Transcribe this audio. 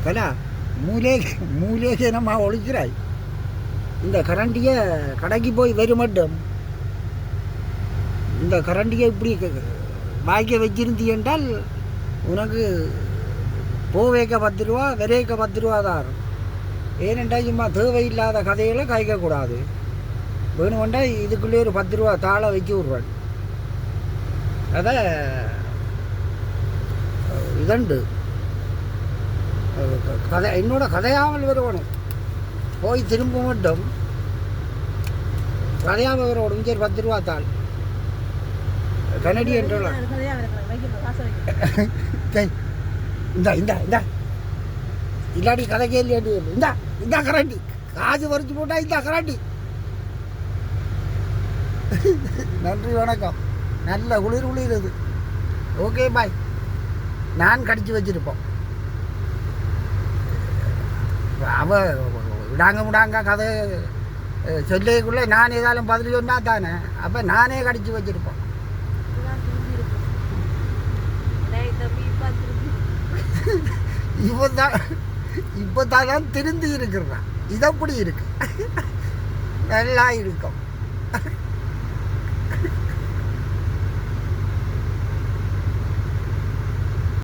கலா மூலே மூலேக்கு நம்ம ஒழிக்கிறாய். இந்த கரண்டியை கடைக்கு போய் வரும் மட்டும் இந்த கரண்டியை இப்படி வாய்க்க வச்சிருந்தி என்றால் உனக்கு போவேக்க 10 ரூபா விரைக்க 10 ரூபா தான். ஏனென்றால் சும்மா தேவையில்லாத கதைகளை காய்க்கக்கூடாது. வேணுமெண்டா இதுக்குள்ளே ஒரு 10 ரூபா தாளை வச்சு விடுவான். அதை இதண்டு கதை என்னோட கதையாமல் வருவணும். போய் திரும்ப மட்டும் கதையாமல் வருவணும். சரி 10 ரூபா தாள் கனடியன் இந்த இந்த இந்த இல்லாடி கதை கேள்வி இந்த இந்த கரண்டி காசு பறிச்சு போட்டா இந்த கரண்டி. நன்றி வணக்கம். நல்ல குளிருது. Okay bye. நான் கடிச்சு வச்சிருப்போம். அவ விடாங்க கதை சொல்லிக்குள்ளே நான் ஏதாலும் பதில் சொன்னா தானே. அப்போ நானே கடிச்சு வச்சிருப்போம். இப்போ தான் திருந்தி இருக்கிறான். இது அப்படி இருக்கு. நல்லா இருக்கும்.